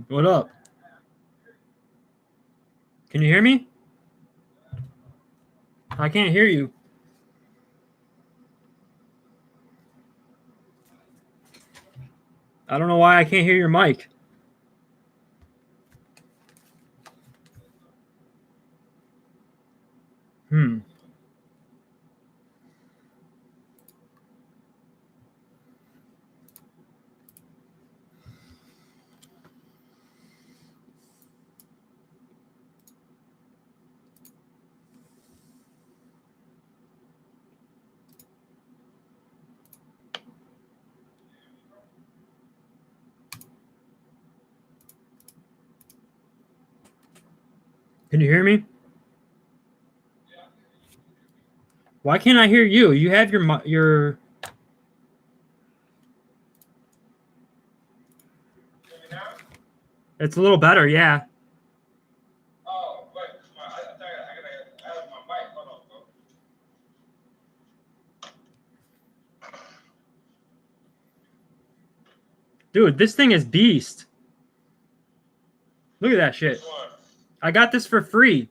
What up? Can you hear me? I can't hear you. I don't know why I can't hear your mic. Hmm. Can you hear me? Why can't I hear you? You have your. It's a little better, yeah. Oh, wait. I gotta have my mic. Hold on, bro. Dude, this thing is beast. Look at that shit. Which one? I got this for free.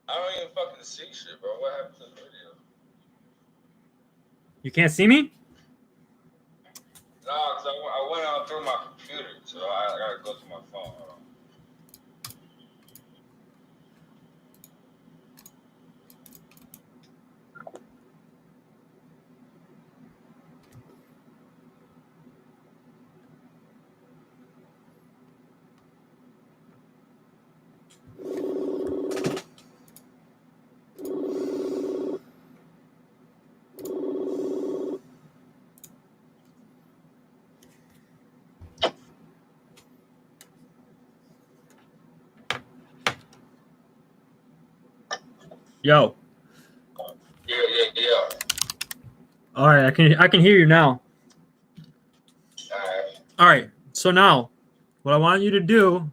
I don't even fucking see shit, bro. What happened to the video? You can't see me? No, because I went out through my computer, so I gotta go to my phone. Hold on. Yo. Yeah. All right, I can hear you now. Alright. All right. So now, what I want you to do.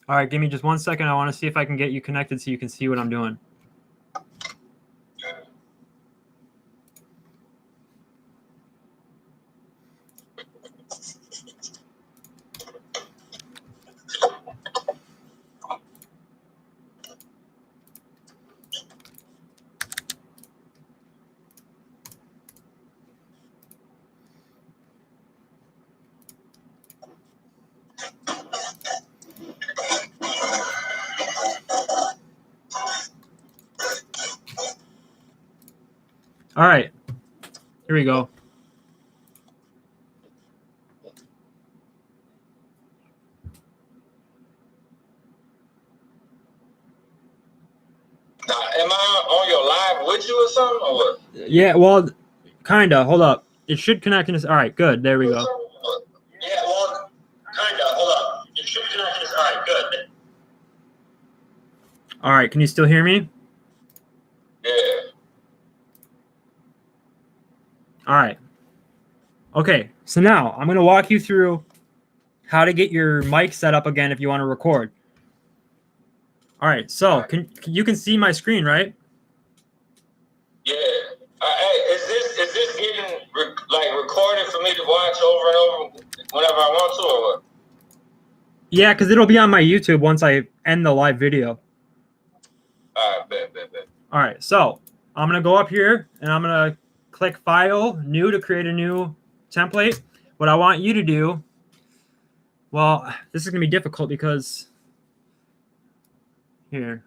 All right, give me just 1 second. I want to see if I can get you connected so you can see what I'm doing. All right. Here we go. Now, am I on your live with you or something, or what? Yeah, well, kind of. Hold up. It should connect in this. All right, good. There we go. Yeah, well, kinda. Hold up. You should be connected. All right, good. All right, can you still hear me? Yeah. All right. Okay, so now I'm going to walk you through how to get your mic set up again if you want to record. All right, so you can see my screen, right? Yeah. Hey, is this getting recorded for me to watch over and over whenever I want to, or what? Yeah, because it'll be on my YouTube once I end the live video. All right, bet. All right, so I'm going to go up here and I'm going to click File, New to create a new template. What I want you to do, well, this is going to be difficult because here.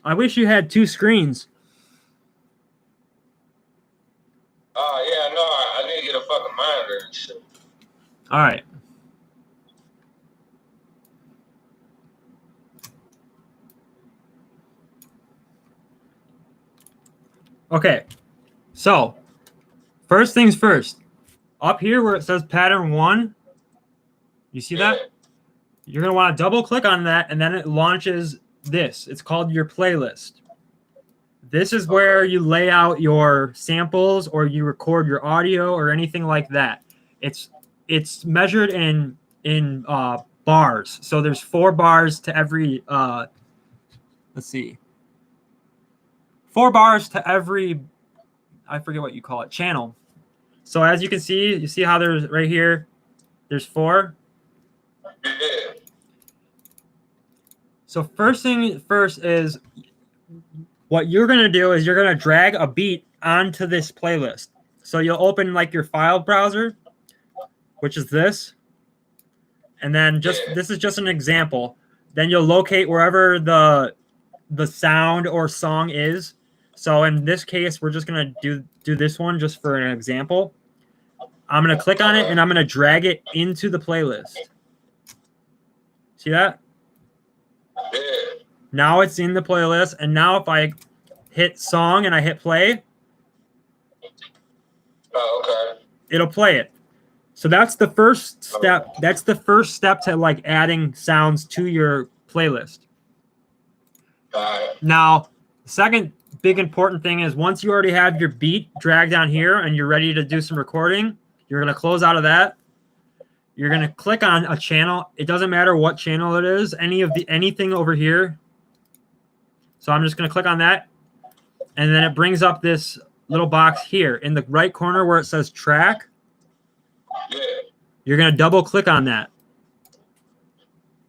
I wish you had two screens. Oh, yeah, no, I need to get a fucking monitor and shit. All right. Okay, so first things first. Up here where it says pattern 1, you see that? You're going to want to double click on that, and then it launches this. It's called your playlist. This is where you lay out your samples or you record your audio or anything like that. It's measured in bars. So there's 4 bars to every let's see. 4 bars to every, I forget what you call it, channel. So as you can see, you see how there's right here, there's 4. So first thing first is what you're going to do is you're going to drag a beat onto this playlist. So you'll open like your file browser, which is this. And then this is just an example. Then you'll locate wherever the sound or song is. So in this case, we're just going to do this one just for an example. I'm going to click on it and I'm going to drag it into the playlist. See that? Yeah. Now it's in the playlist. And now if I hit song and I hit play, Oh, okay. it'll play it. So that's the first step. That's the first step to like adding sounds to your playlist. Now, the second big important thing is once you already have your beat dragged down here and you're ready to do some recording, you're going to close out of that. You're going to click on a channel. It doesn't matter what channel it is, anything over here. So I'm just going to click on that. And then it brings up this little box here in the right corner where it says track. Yeah. You're going to double click on that.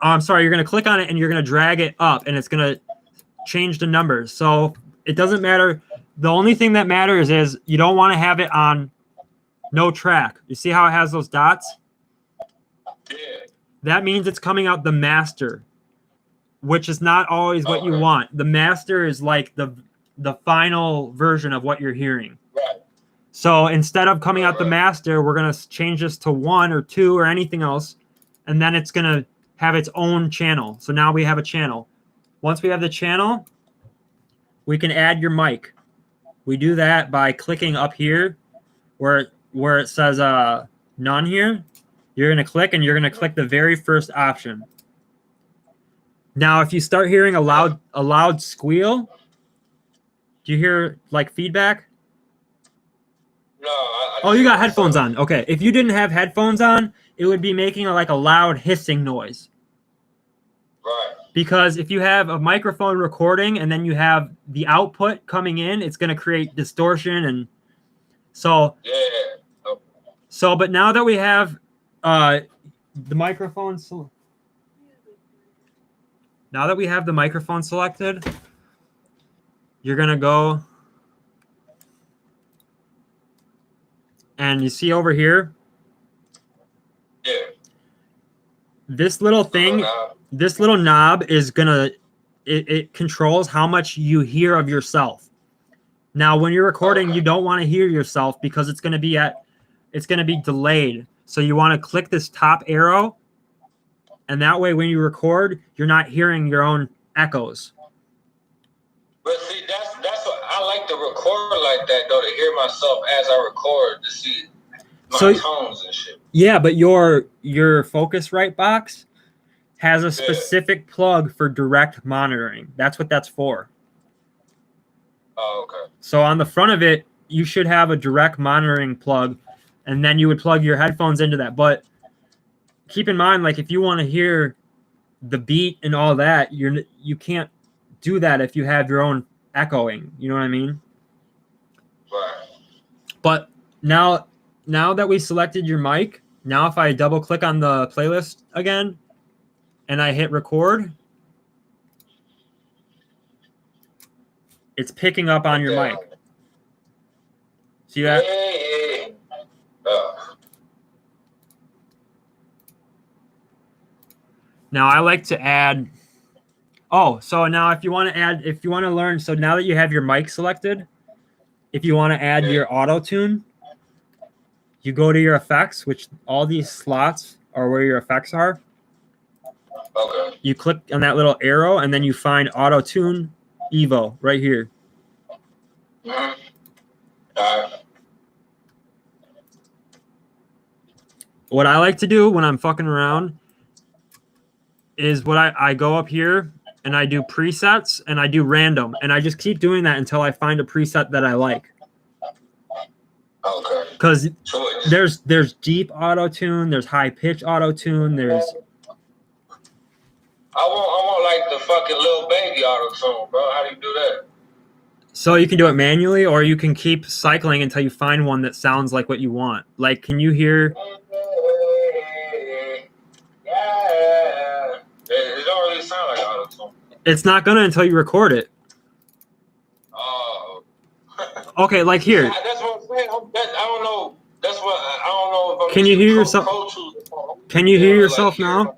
Oh, I'm sorry. You're going to click on it and you're going to drag it up and it's going to change the numbers. So it doesn't matter. The only thing that matters is you don't want to have it on no track. You see how it has those dots? Yeah. That means it's coming out the master, which is not always what you want. The master is like the final version of what you're hearing. Right. So instead of coming out the master, we're going to change this to 1 or 2 or anything else. And then it's going to have its own channel. So now we have a channel. Once we have the channel, we can add your mic. We do that by clicking up here where it says none here. You're going to click and you're going to click the very first option. Now, if you start hearing a loud squeal, do you hear like feedback? No. Oh, you got headphones on. Okay. If you didn't have headphones on, it would be making like a loud hissing noise. Right. Because if you have a microphone recording and then you have the output coming in, it's going to create distortion. And so, Yeah. but now that we have the microphone, now that we have the microphone selected, you're going to go and you see over here, Yeah. this little thing, this little knob is gonna, it controls how much you hear of yourself. Now, when you're recording, you don't want to hear yourself because it's gonna be delayed. So you want to click this top arrow, and that way, when you record, you're not hearing your own echoes. But see, that's what I like to record like that though, to hear myself as I record, to see my tones and shit. Yeah, but your Focusrite box has a specific plug for direct monitoring. That's what that's for. Oh, okay. So on the front of it, you should have a direct monitoring plug, and then you would plug your headphones into that. But keep in mind, like if you want to hear the beat and all that, you can't do that if you have your own echoing. You know what I mean? Right. But now that we selected your mic, now if I double click on the playlist again and I hit record, it's picking up on your mic. See that? Yeah. Now I like to add. Oh, so now if you want to learn, so now that you have your mic selected, if you want to add your auto tune, you go to your effects, which all these slots are where your effects are. Okay. You click on that little arrow, and then you find auto tune Evo right here. Mm-hmm. All right. What I like to do when I'm fucking around is what I go up here and I do presets and I do random and I just keep doing that until I find a preset that I like. Okay. Because Choice. there's deep auto tune, there's high pitch auto tune, there's I want like the fucking little baby auto tune, bro. How do you do that? so you can do it manually or you can keep cycling until you find one that sounds like what you want. Like, can you hear? Yeah. It don't really sound like auto tune. It's not gonna until you record it. Oh. Okay, like here. That's what I'm saying. I don't know. That's what I don't know if I'm. Can you hear yourself? Can you hear yourself now?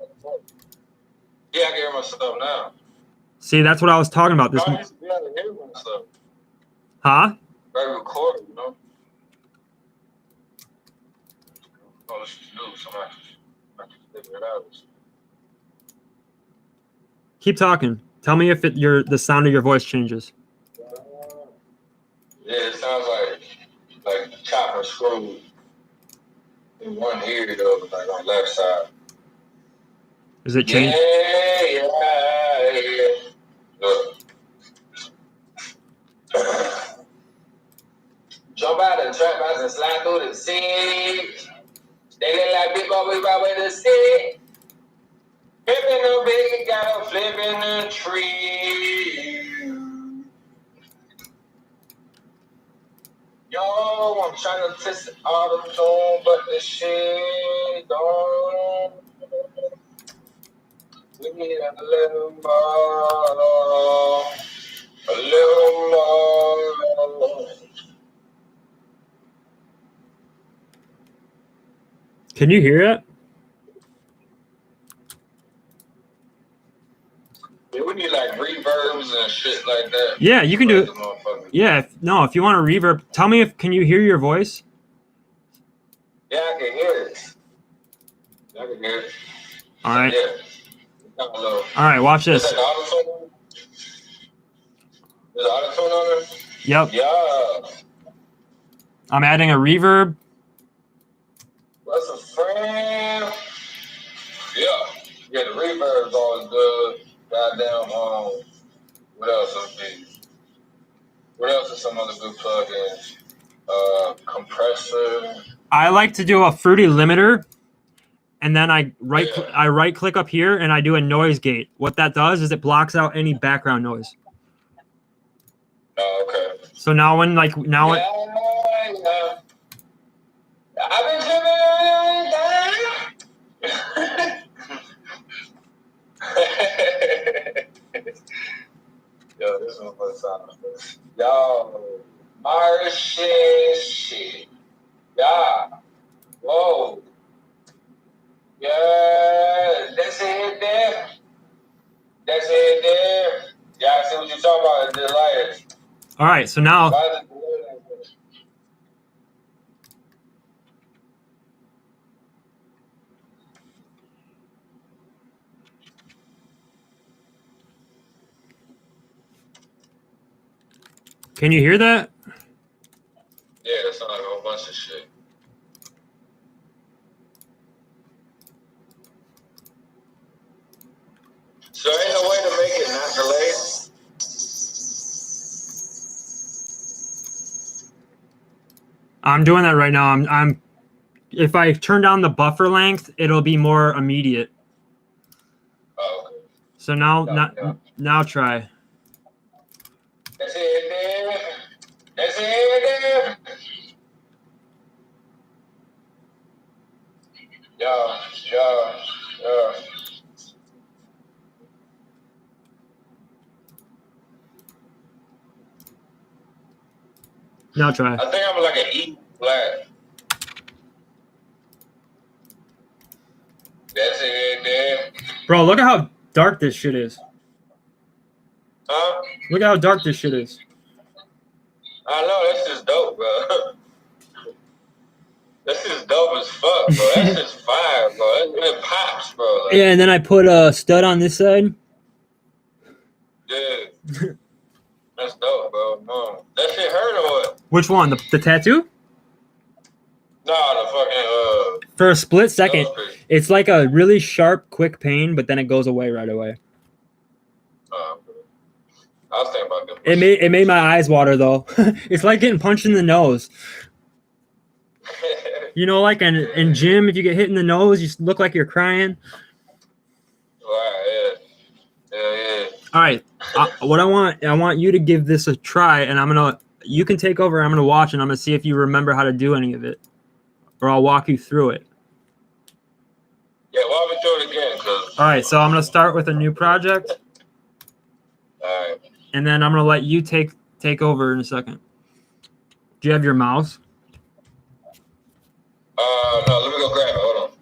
Yeah, I can hear myself now. See, that's what I was talking about. This, I used to be able to hear myself. huh? Right, record, you know. Oh, let's just do something. I can figure it out. Keep talking. Tell me if the sound of your voice changes. Yeah, it sounds like chopper screw in one ear though, like on the left side. Is it change? Yeah. Look. Jump out the trap house and slide through the city. They look like big boy with the city. Flipping the big, got a flip in the tree. Yo, I'm trying to test all the tune, but the shit don't. We need a little more. A little more. Can you hear it? Yeah, we need like reverbs and shit like that. Yeah, you can do it. Yeah, if you want a reverb, tell me can you hear your voice? Yeah, I can hear it. I can hear it. All right. Yeah. All right, watch this. Is that auto-tune? Is auto-tune on there? Yep. Yeah. I'm adding a reverb. What's a friend? Yeah. Yeah, the reverb's always good. Goddamn, what else would be? What else are some other good plugins? Compressor. I like to do a Fruity limiter, and then I right click up here and I do a noise gate. What that does is it blocks out any background noise. Oh, okay. So now when I've been Yo, this one was yo, Martian shit. Yeah. Whoa. Yeah, that's it there. That's it there. Yeah, I see what you're talking about. The lights. All right, so now. Can you hear that? Yeah, that sounds like a whole bunch of shit. So ain't no way to make it not delay. I'm doing that right now. I'm if I turn down the buffer length, it'll be more immediate. Oh, okay. So now try. That's it there. That's it there. Yeah. Now try. I think I'm like an E flat. That's it there. Bro, look at how dark this shit is. Huh? Look at how dark this shit is. I know, that's just dope, bro. That's just dope as fuck, bro. That's just fire, bro. It pops, bro. Like, yeah, and then I put a stud on this side. Yeah. That's dope, bro. No. That shit hurt or what? Which one? The tattoo? Nah, the fucking For a split second, That was crazy. it's like a really sharp, quick pain, but then it goes away right away. I was thinking about that. It made my eyes water though. It's like getting punched in the nose. You know, like in gym, if you get hit in the nose, you look like you're crying. Wow, yeah. All right, what I want you to give this a try, and you can take over. I'm gonna watch, and I'm gonna see if you remember how to do any of it, or I'll walk you through it. Yeah, walk me through it again, cause. All right, so I'm gonna start with a new project, All right. and then I'm gonna let you take over in a second. Do you have your mouse? No, let me go grab it. Hold on.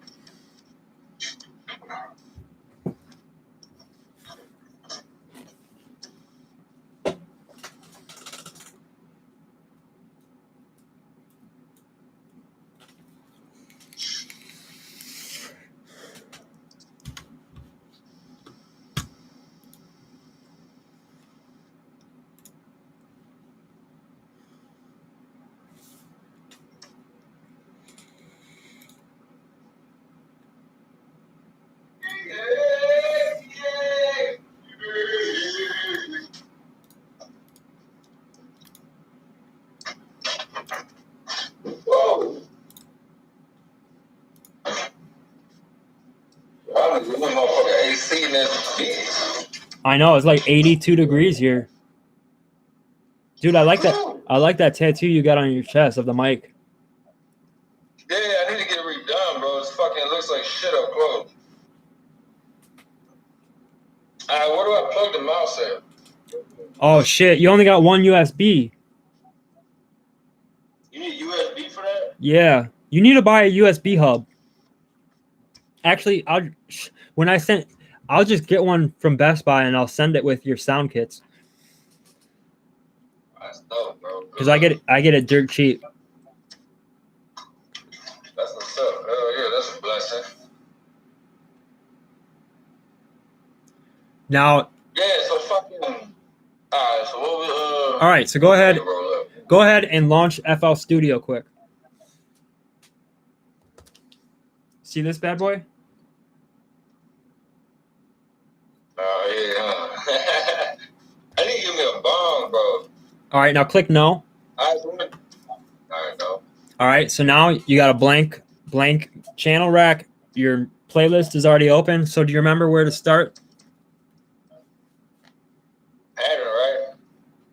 Whoa. Wow, this motherfucker AC in this bitch. I know, it's like 82 degrees here. Dude, I like that. I like that tattoo you got on your chest of the mic. Yeah, I need to get it redone, bro. It's fucking looks like shit up close. Alright, where do I plug the mouse at? Oh shit, you only got one USB. You need USB for that? Yeah, you need to buy a USB hub. Actually, I'll just get one from Best Buy and I'll send it with your sound kits. That's dope, bro. Cause I get it dirt cheap. That's what's up. Hell yeah, that's a blessing. Now, Yeah, so fucking. Alright, so what we all right, so go ahead. roll up. Go ahead and launch FL Studio quick. See this bad boy? Yeah. I need to give me a bomb, bro. All right, now click no. Alright, no. All right, so now you got a blank channel rack. Your playlist is already open. So do you remember where to start? Pattern, right?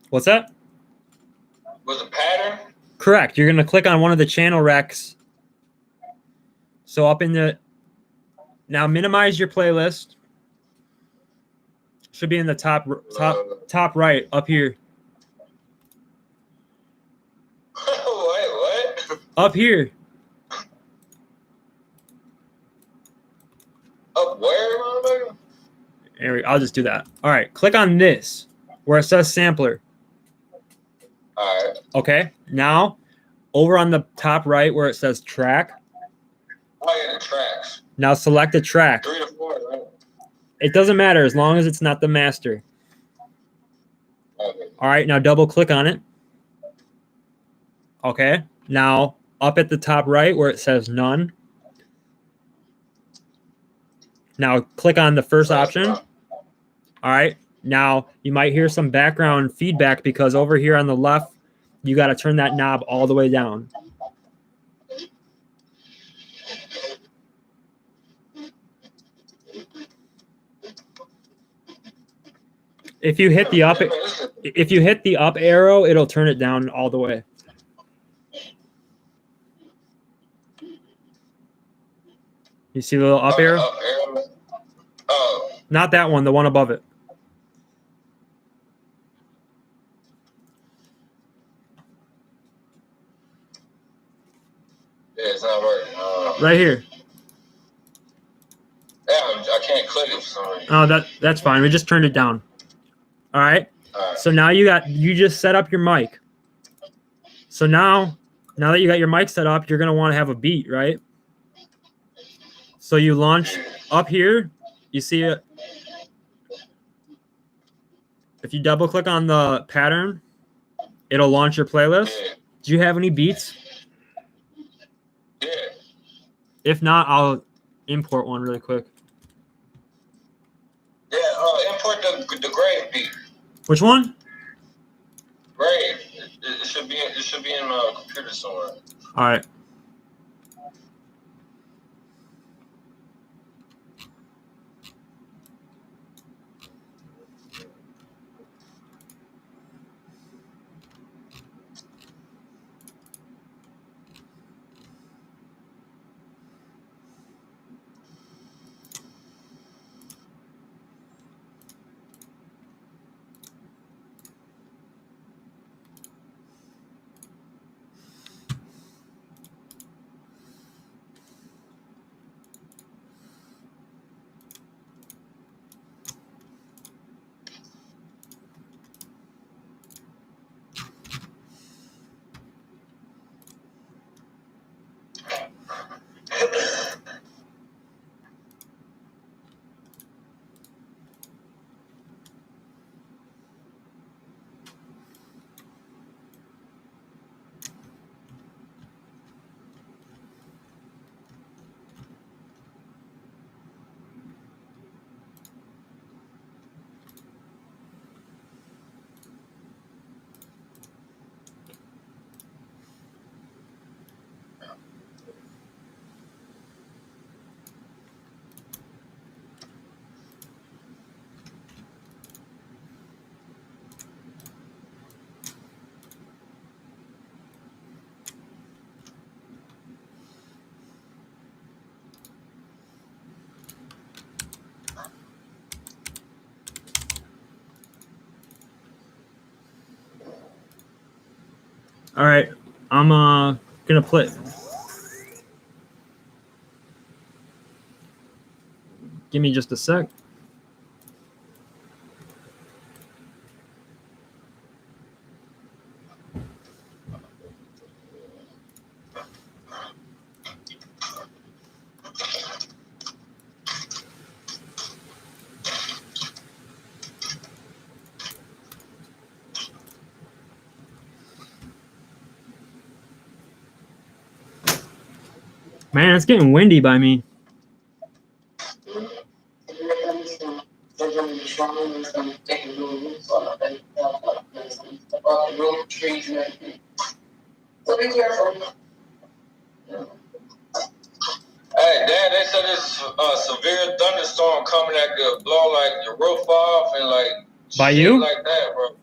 What's that? Was it pattern? Correct. You're gonna click on one of the channel racks. So up in the now minimize your playlist. Should be in the top right up here. What? Up here. Up where, motherfucker? I'll just do that. All right. Click on this where it says sampler. Alright. Okay. Now over on the top right where it says track. Oh yeah, the tracks. Now select a track. 3 to 4, right? It doesn't matter as long as it's not the master. Okay. All right, now double click on it. Okay, now up at the top right where it says none. Now click on the first option. All right, now you might hear some background feedback because over here on the left, you got to turn that knob all the way down. If you hit the up arrow, it'll turn it down all the way. You see the little up arrow? Oh. Not that one, the one above it. Yeah, it's not working. Right here. Yeah, I can't click it for some reason. Oh, that's fine. We just turned it down. All right. Alright. So now you just set up your mic. So now that you got your mic set up, you're gonna want to have a beat, right? So you launch up here. You see it. If you double click on the pattern, it'll launch your playlist. Yeah. Do you have any beats? Yeah. If not, I'll import one really quick. Yeah, import the grave beat. Which one? Grave. It should be. It should be in my computer somewhere. All right. All right. I'm gonna play. Give me just a sec. Man, it's getting windy by me. Hey, Dad, they said this severe thunderstorm coming that could blow like your roof off and like By shit you? like that, bro.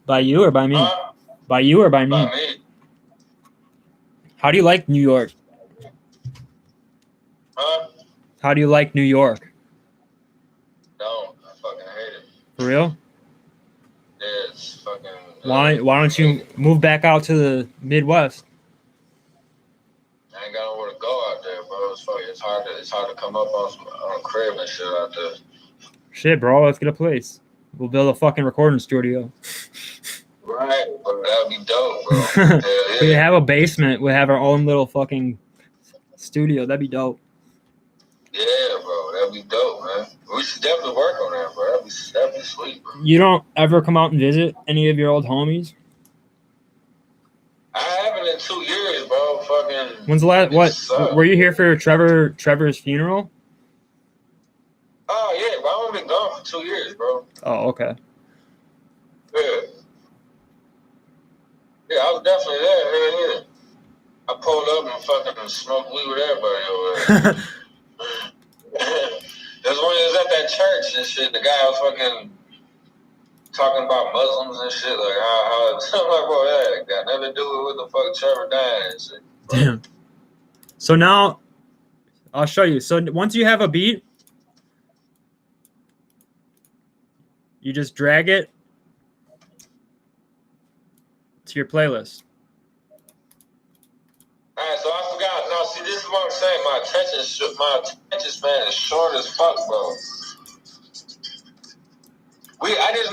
By you or by me? Huh? By you or by me? By me. How do you like New York? Huh? How do you like New York? Don't. I fucking hate it. For real? Yeah, it's fucking. Why don't you move back out to the Midwest? I ain't got nowhere to go out there, bro. It's hard to come up on a crib and shit out there. Shit, bro, let's get a place. We'll build a fucking recording studio. Right, bro. That'd be dope, bro. Hell yeah. We have a basement. We have our own little fucking studio. That'd be dope. Yeah, bro. That'd be dope, man. We should definitely work on that, bro. That'd be sweet, bro. You don't ever come out and visit any of your old homies? I haven't in 2 years, bro. Fucking. When's the last? What? Were you here for Trevor's funeral? Oh yeah, bro. I've been gone for 2 years, bro. Oh, okay. Yeah. Yeah, I was definitely there. Yeah. I pulled up and fucking smoked weed with everybody over there. That's when he was at that church and shit. The guy was fucking talking about Muslims and shit. Like, how I'm like, bro, that got nothing to do with what the fuck Trevor died and shit. Damn. So now, I'll show you. So once you have a beat, you just drag it to your playlist. All right, so I forgot. Now, see, this is what I'm saying. My attention span is short as fuck, bro. I just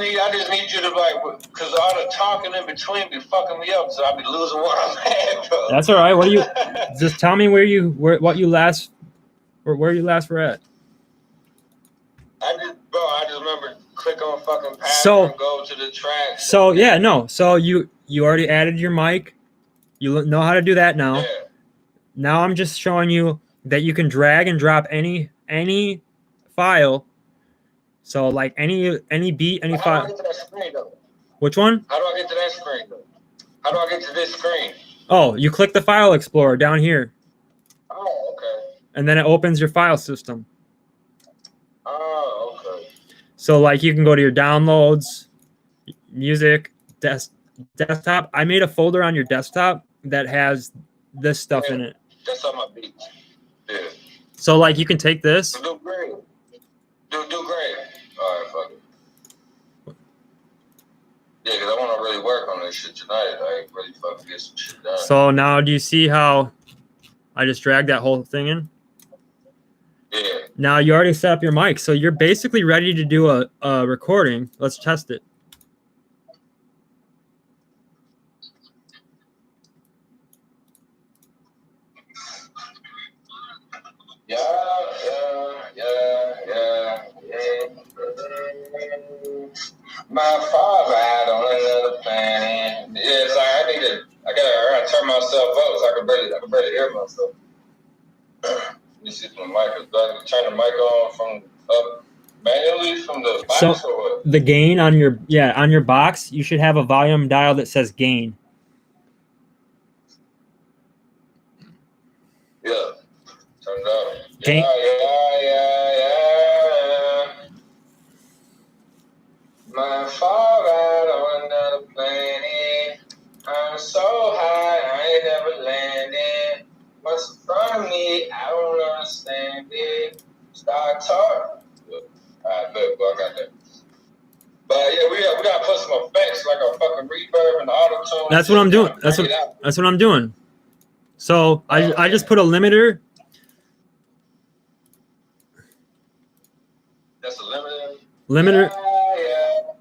need you to like, cause all the talking in between be fucking me up, so I be losing what I'm at, bro. That's all right. What do you? Just tell me where you last were at. I just remember click on fucking pass So- and go to the track. So yeah, no. So you already added your mic. You know how to do that now. Yeah. Now I'm just showing you that you can drag and drop any file. So like any beat, any How do I file. get to that screen though? Which one? How do I get to that screen though? How do I get to this screen? Oh, you click the file explorer down here, Oh, okay. and then it opens your file system. Oh, okay. So like you can go to your downloads, music, desktop. I made a folder on your desktop that has this stuff in it. That's on my beats. Yeah. So like you can take this. Do great. Do great. All right, fuck it. Yeah, because I want to really work on this shit tonight. I really fucking get some shit done. So now do you see how I just dragged that whole thing in? Yeah. Now you already set up your mic, so you're basically ready to do a recording. Let's test it. Yeah. My father had on another planet. Yeah, it's like I gotta turn myself up so I can barely hear myself. Let me see if the mic is done. Turn the mic on from up manually from the box or what? The gain on your box, you should have a volume dial that says gain. Yeah. Turn it up. Gain. Yeah. My father on another planet. I'm so high, I ain't never landed. What's in front of me, I don't understand it. Start talking. Alright, look, I got that. But yeah, we gotta put some effects like a fucking reverb and auto-tune. That's what I'm doing. That's what I'm doing. So I just put a limiter. That's a limiter? Limiter. Yeah.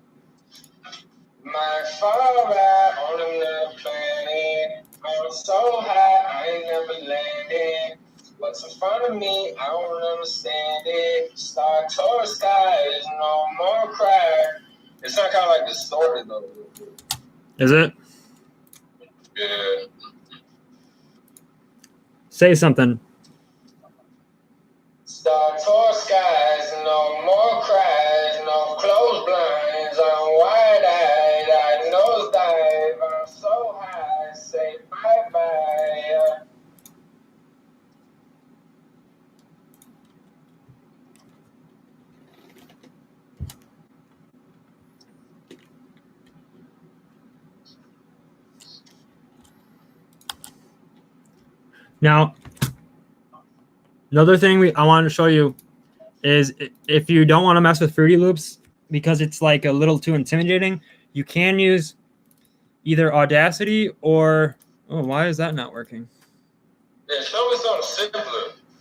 My father on another planet. I'm so high, I ain't never landed. What's in front of me, I don't understand it. Star towards skies, no more cry. It sounds kind of like distorted though. Is it? Yeah. Say something. Star towards skies, no more cries, no closed blinds. I'm wide-eyed, I nosedive. I'm so high, say bye-bye. Now, another thing I wanted to show you is if you don't want to mess with Fruity Loops because it's like a little too intimidating, you can use either Audacity or why is that not working? Yeah, show me something simpler.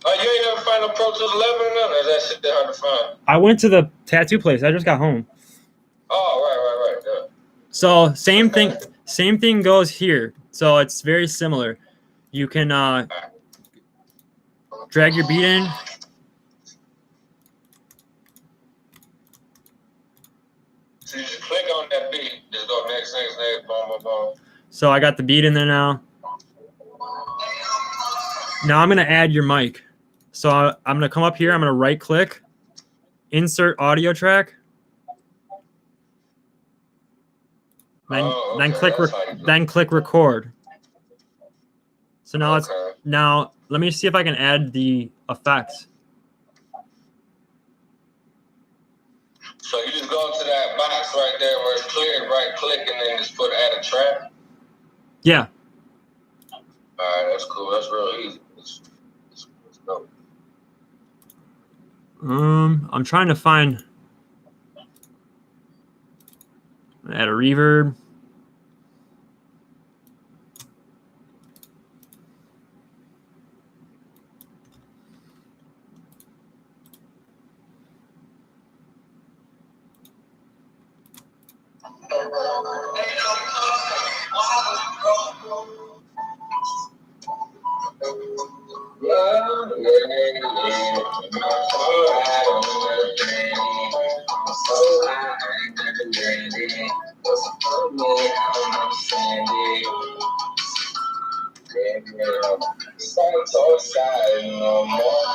Oh, you ain't never find a Pro Tools 11 or nothing? Or is that shit that hard to find? I went to the tattoo place. I just got home. Oh, right. Yeah. So same thing goes here. So it's very similar. You can drag your beat in. So you just click on that beat. Just go next, boom. So I got the beat in there now. Now I'm going to add your mic. So I'm going to come up here. I'm going to right click, insert audio track. Then click record. So now let me see if I can add the effects. So you just go to that box right there where it's clear, right click, and then just put add a track? Yeah. All right, that's cool. That's real easy. Let's go. I'm trying to find. Add a reverb. So sad, no more.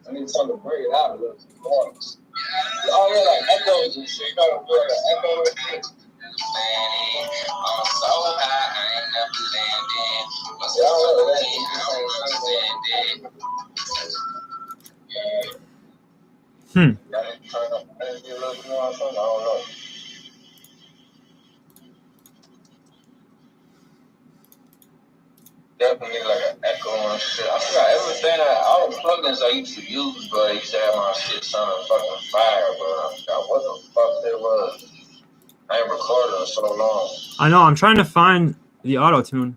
I need something to bring it out a little bit more. Oh yeah, like echoes and shit. You gotta put an echo and shit. I'm so high, I ain't never landing. What's up, Gotta turn up maybe a little more or something. I don't know. Definitely like an echo and shit. I forgot everything. All the plugins I used to use, but I used to have my shit sounding fucking fire, bro. I forgot what the fuck it was. I ain't recorded in so long. I know. I'm trying to find the auto tune.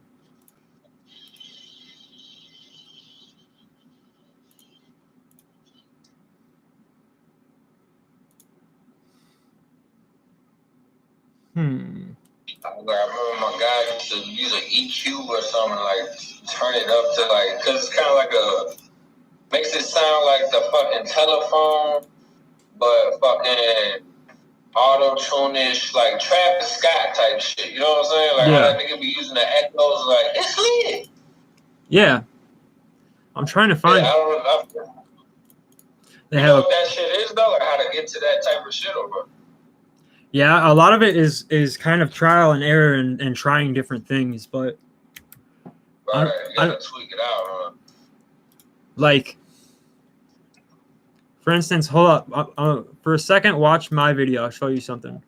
I remember my guy used to use an EQ or something, like turn it up to like, cause it's kind of like makes it sound like the fucking telephone, but fucking auto-tune-ish, like Travis Scott type shit. You know what I'm saying? Like how that nigga be using the echoes, like it's lit. Yeah, I'm trying to find. Yeah, I don't know. They You have know what that shit is though, like how to get to that type of shit, or yeah, a lot of it is kind of trial and error and trying different things, but right, you gotta tweak it out, huh? Like, for instance, hold up for a second. Watch my video. I'll show you something.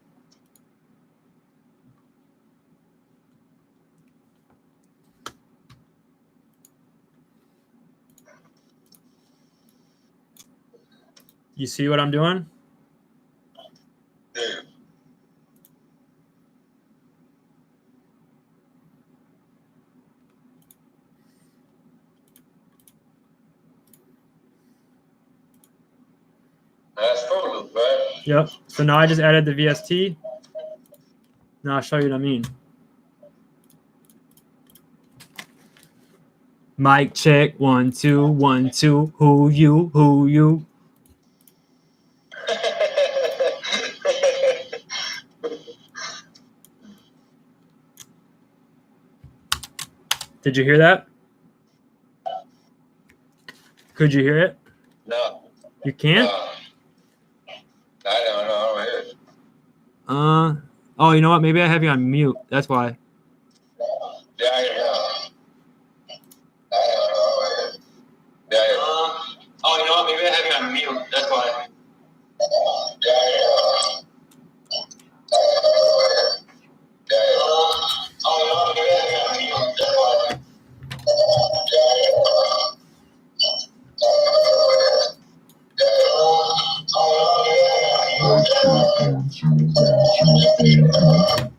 You see what I'm doing? Yeah. That's Fruit Loop, right? Yep. So now I just added the VST. Now I'll show you what I mean. Mic check 1 2 1 2. Who you? Who you? Did you hear that? Could you hear it? No. You can't? I don't know. I don't hear it. Oh, you know what? Maybe I have you on mute. That's why. Yeah, I hear it. I don't know. Yeah, I hear it. Oh, you know what? Maybe I have you on mute. That's why. Yeah, I hear it. Yeah, I hear it. Oh, you know what? Maybe I have you on mute. That's why. Yeah, I hear it.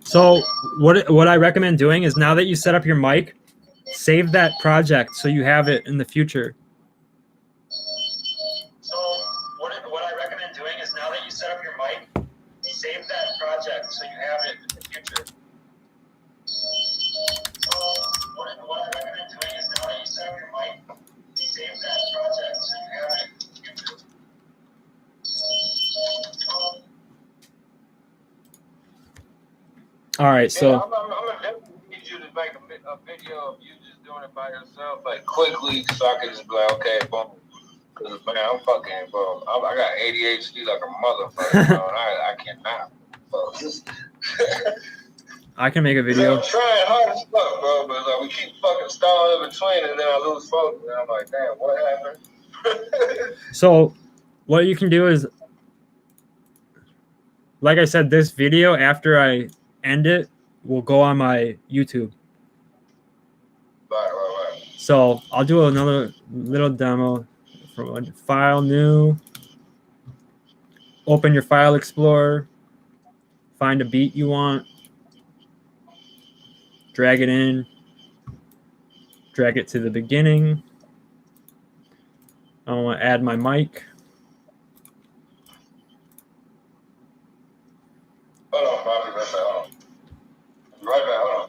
So what I recommend doing is now that you set up your mic, save that project so you have it in the future. So what I recommend doing is now that you set up your mic, save that project so you have it in the future. So what I recommend doing is now that you set up your mic, save that project so you have it in the future. All right, so I'm gonna definitely need you to make a video of you just doing it by yourself, like quickly, so I can just be like, okay, boom. Cause man, I'm fucking, bro. I got ADHD like a motherfucker, bro. I cannot. Bro. I can make a video. I'm trying hard as fuck, bro, but like we keep fucking stalling in between, and then I lose focus, and I'm like, damn, what happened? So what you can do is, like I said, this video after I end it will go on my YouTube. Right. So I'll do another little demo from a file, new, open your file explorer, find a beat you want, drag it in, drag it to the beginning. I want to add my mic. Hold on, Bobby. Hold on. Right back. Hold on.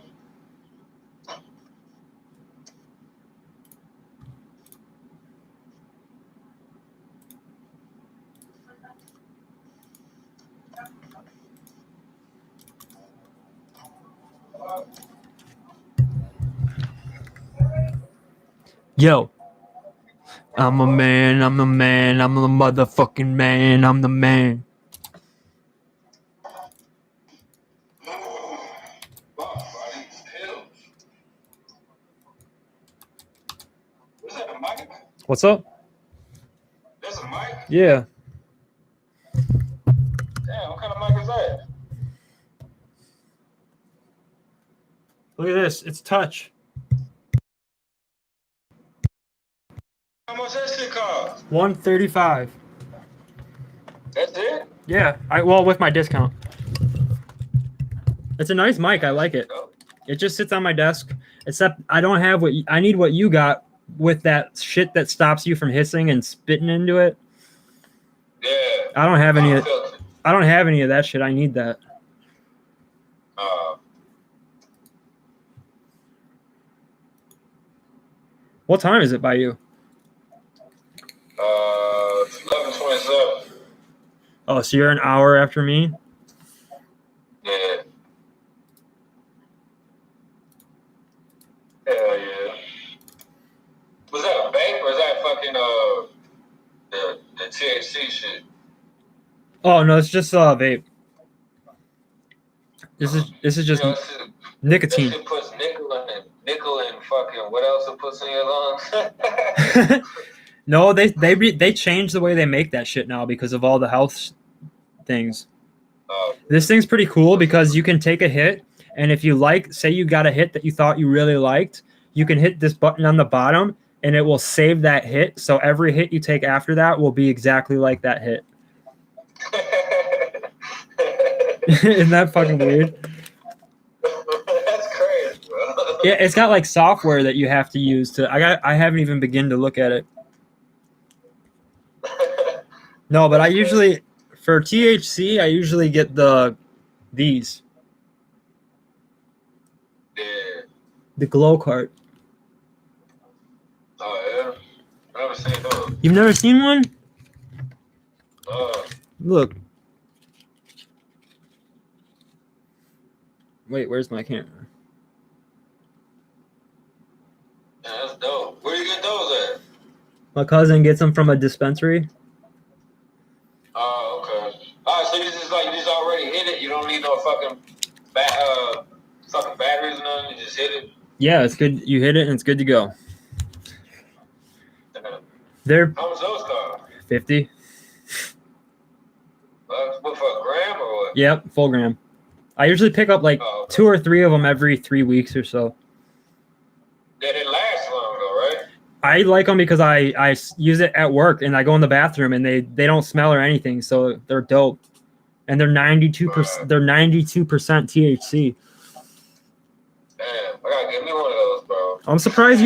Yo, I'm a man, I'm the man, I'm the motherfucking man, I'm the man. Bob, I need these pills. What's that, a mic? What's up? That's a mic? Yeah. Damn, what kind of mic is that? Look at this. It's touch. How much that shit cost? $135. That's it? Yeah. Well, with my discount. It's a nice mic. I like it. It just sits on my desk. Except I don't have I need what you got with that shit that stops you from hissing and spitting into it. Yeah. I don't have any. Filter. I don't have any of that shit. I need that. What time is it by you? 11:27. Oh, so you're an hour after me? Yeah. Hell yeah. Was that a vape or is that fucking the THC shit? Oh no, it's just vape. This is just nicotine. That shit puts nickel and fucking what else it puts in your lungs? No, they changed the way they make that shit now because of all the health things. This thing's pretty cool because you can take a hit, and if you say you got a hit that you thought you really liked, you can hit this button on the bottom, and it will save that hit. So every hit you take after that will be exactly like that hit. Isn't that fucking weird? That's crazy, bro. Yeah, it's got like software that you have to use to. I haven't even begun to look at it. No, but I usually, for THC, I usually get these. Yeah. The glow cart. Oh yeah. I've never seen those. You've never seen one? Look. Wait, where's my camera? Yeah, that's dope. Where you get those at? My cousin gets them from a dispensary. Oh, okay. All right, so you just already hit it. You don't need no fucking batteries or nothing. You just hit it. Yeah, it's good. You hit it and it's good to go. They're how much those cost? 50. What, for a gram or what? Yep, full gram. I usually pick up like 2 or 3 of them every 3 weeks or so. They didn't last long though, right? I like them because I use it at work and I go in the bathroom and they don't smell or anything, so they're dope. And they're 92%. They're 92% THC. Damn, I gotta get me one of those, bro. I'm surprised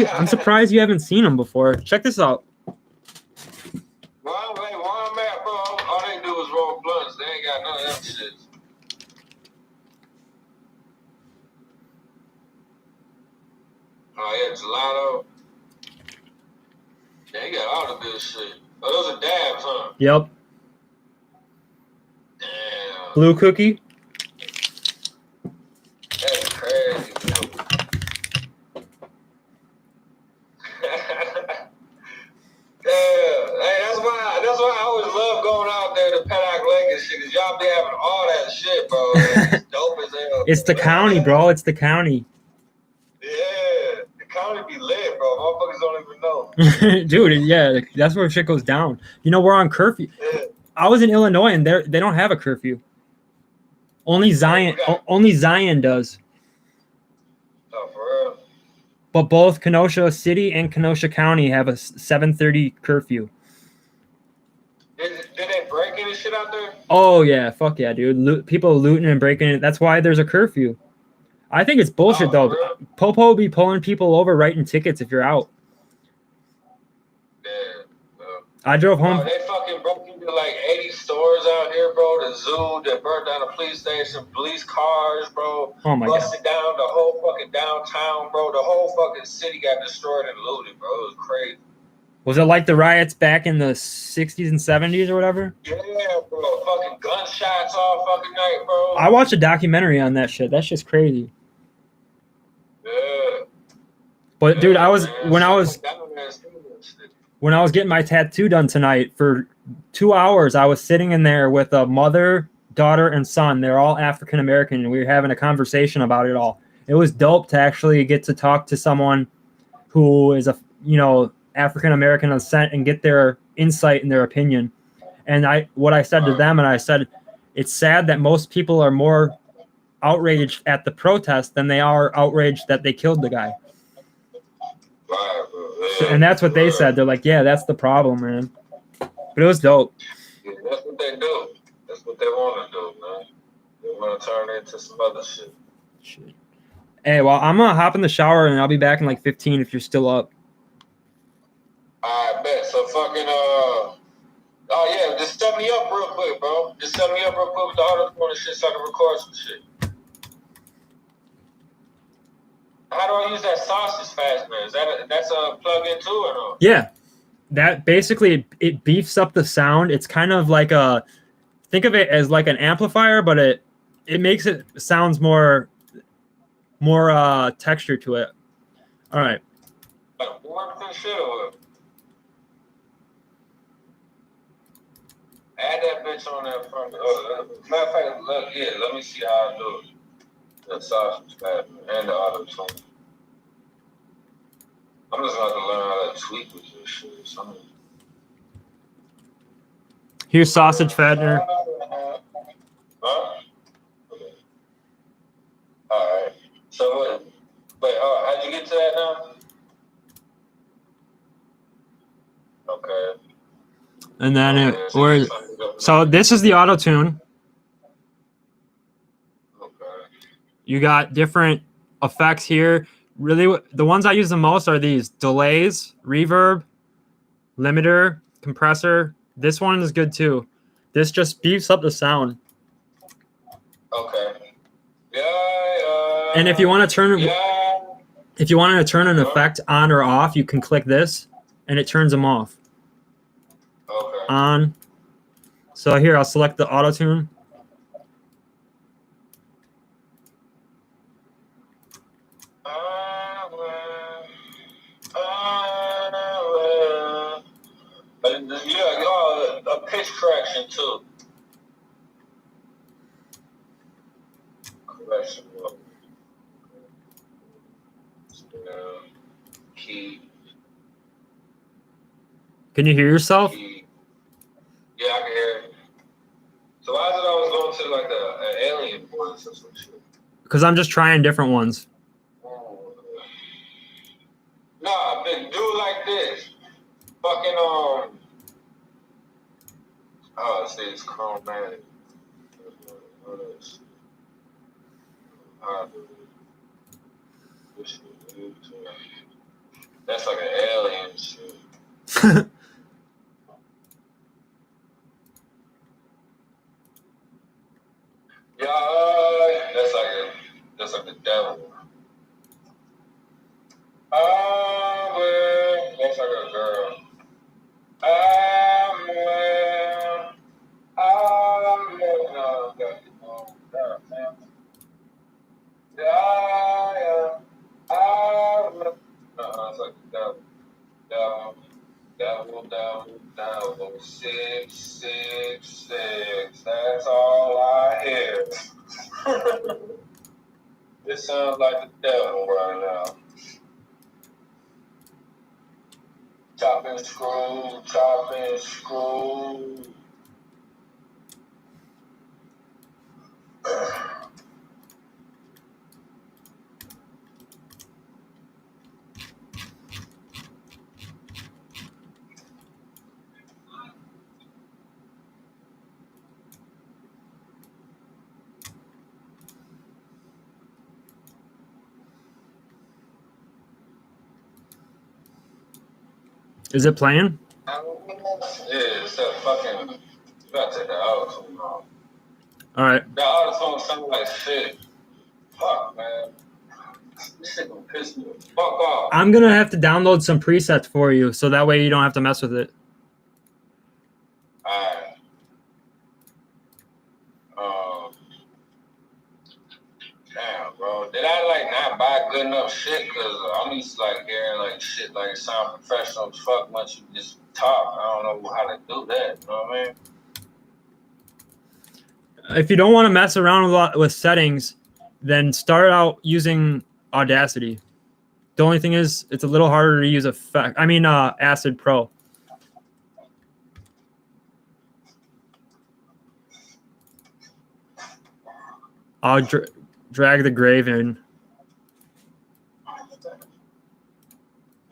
you haven't seen them before. Check this out. Where I'm at, bro, all they do is roll blunts. They ain't got none of them shit. Oh, yeah, gelato. Yeah, you got all the good shit. Oh, those are dabs, huh? Yep. Damn. Blue cookie. That's crazy, bro. Yeah, hey, that's why I always love going out there to Paddock Lake and shit, because y'all be having all that shit, bro. It's dope as hell. It's the county, bro. It's the county. Yeah, the county be lit, bro. Motherfuckers don't even know. Dude, yeah, that's where shit goes down. You know, we're on curfew. Yeah. I was in Illinois, and they don't have a curfew. Only Zion does. Oh, for real? But both Kenosha City and Kenosha County have a 7:30 curfew. Did they break any shit out there? Oh yeah, fuck yeah, dude. People looting and breaking it. That's why there's a curfew. I think it's bullshit though. Popo will be pulling people over, writing tickets if you're out. Yeah. I drove home. Bro, they fucking broke into like 80 stores out here, bro. The zoo, they burned down the police station, police cars, bro. Oh my god. Busted down the whole fucking downtown, bro. The whole fucking city got destroyed and looted, bro. It was crazy. Was it like the riots back in the 60s and 70s or whatever? Yeah, bro. Fucking gunshots all fucking night, bro. I watched a documentary on that shit. That's just crazy. Yeah. But dude, when I was getting my tattoo done tonight for 2 hours, I was sitting in there with a mother, daughter, and son. They're all African American, and we were having a conversation about it all. It was dope to actually get to talk to someone who is African American descent and get their insight and their opinion. And what I said to them, and I said, it's sad that most people are more outraged at the protest than they are outraged that they killed the guy. And that's what they said. They're like, yeah, that's the problem, man. But it was dope. Yeah, that's what they do. That's what they want to do, man. They want to turn it into some other shit. Hey, well, I'm going to hop in the shower, and I'll be back in like 15 if you're still up. I bet. So fucking, oh yeah, just set me up real quick, bro. Just set me up real quick with the auto and shit so I can record some shit. How do I use that sausage fastener? That's a plug-in too or no? Yeah. That basically, it beefs up the sound. It's kind of like think of it as like an amplifier, but it makes it sounds more texture to it. All right. Like warmth and shit or what? Add that bitch on that front. Matter of fact, let me see how I do it. The sausage fastener and the auto tune. I'm just going to learn how to tweak with this shit or something. Here's sausage fastener. Huh? Okay. All right. So wait, how'd you get to that now? Okay. And then so this is the auto tune. Okay. You got different effects here. Really, the ones I use the most are these delays, reverb, limiter, compressor. This one is good too. This just beefs up the sound. Okay. Yeah. And if you want to turn an effect on or off, you can click this, and it turns them off. Okay. On. So here, I'll select the auto tune. A pitch correction too. Correction. Key. Can you hear yourself? Key. Yeah, I can hear it. So why is it always going to like an alien voice or some shit? Because I'm just trying different ones. Nah, do like this. Fucking oh, see, it's chromatic. That's like an alien shit. Yeah, that's like the devil. That's like a girl. It's like the devil. Devil, 666. That's all I hear. It sounds like the devil right now. Chop and screw, chop and screw. Is it playing? Yeah, it's that fucking. You gotta take the auto-tune off. All right. The auto-tune sound like shit. Fuck, man. This shit gonna piss me the fuck off. I'm gonna have to download some presets for you, so that way you don't have to mess with it. Alright. Damn, bro. Did I like not buy good enough shit? Cause I'm used to like hearing like shit like sound professional as fuck once you just talk. I don't know how to do that. You know what I mean? If you don't want to mess around a lot with settings, then start out using Audacity. The only thing is, it's a little harder to use Acid Pro. I'll drag the grave in.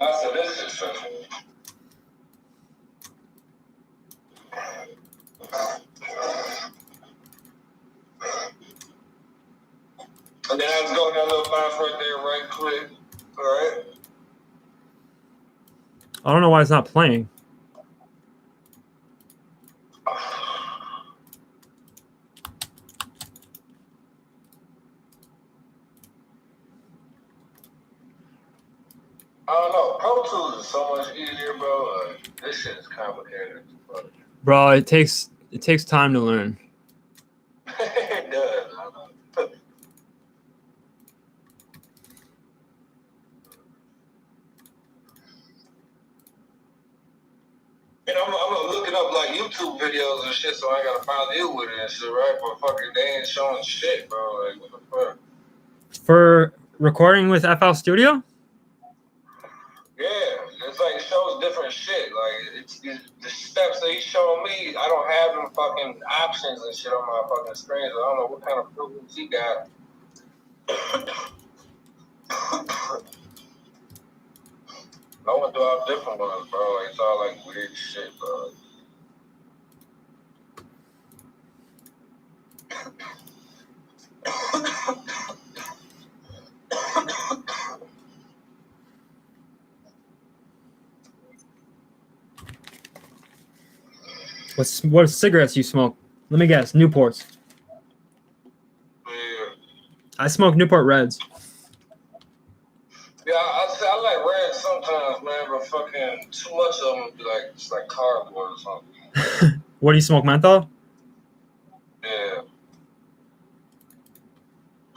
I said this is stressful. And then I just go in that little box right there, right click. All right. I don't know why it's not playing. I don't know. Pro Tools is so much easier, bro. This shit is complicated. Bro, it takes time to learn. It does. I know. And I'm looking up like YouTube videos and shit, so I gotta find deal with it and shit, right? But fucking they ain't showing shit, bro. Like what the fuck? For recording with FL Studio? Yeah, it's like it shows different shit. Like it's the steps that he's showing me. I don't have them fucking options and shit on my fucking screen. So I don't know what kind of privilege he got. I went through all different ones, bro. Like, it's all like weird shit, bro. What cigarettes you smoke? Let me guess. Newports. Yeah. I smoke Newport Reds. Yeah, I like red sometimes, man, but fucking too much of them be like it's like cardboard or something. What do you smoke? Menthol? Yeah.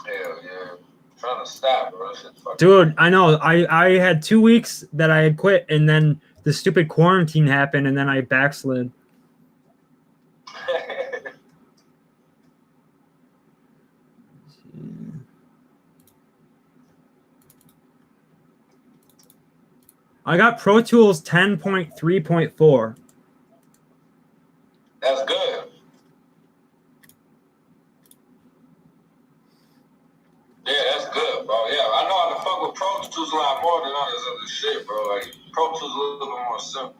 Hell yeah. Trying to stop, bro. That shit fucking. Dude, I know. I had 2 weeks that I had quit, and then the stupid quarantine happened, and then I backslid. I got Pro Tools 10.3.4. That's good. Yeah, that's good, bro. Yeah, I know how to fuck with Pro Tools a lot more than all this other shit, bro. Like, Pro Tools a little bit more simple.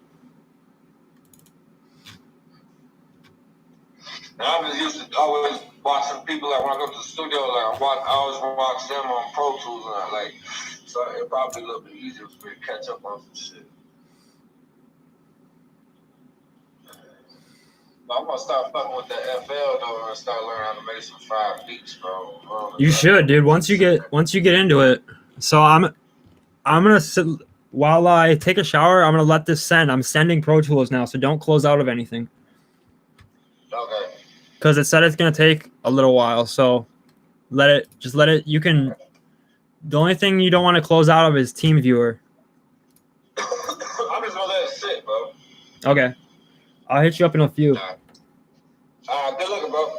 And I'm just used to always watching people that when I go to the studio, like I always watch them on Pro Tools and so it'll probably be a little bit easier for me to catch up on some shit. But I'm gonna start fucking with that FL though and start learning how to make some 5 beats, bro. You should, dude. Once you get into it. So I'm gonna sit while I take a shower. I'm gonna let this send. I'm sending Pro Tools now, so don't close out of anything. Okay. Because it said it's gonna take a little while, so let it. You can. The only thing you don't want to close out of is TeamViewer. I'm just gonna let it sit, bro. Okay, I'll hit you up in a few. All right, good looking, bro.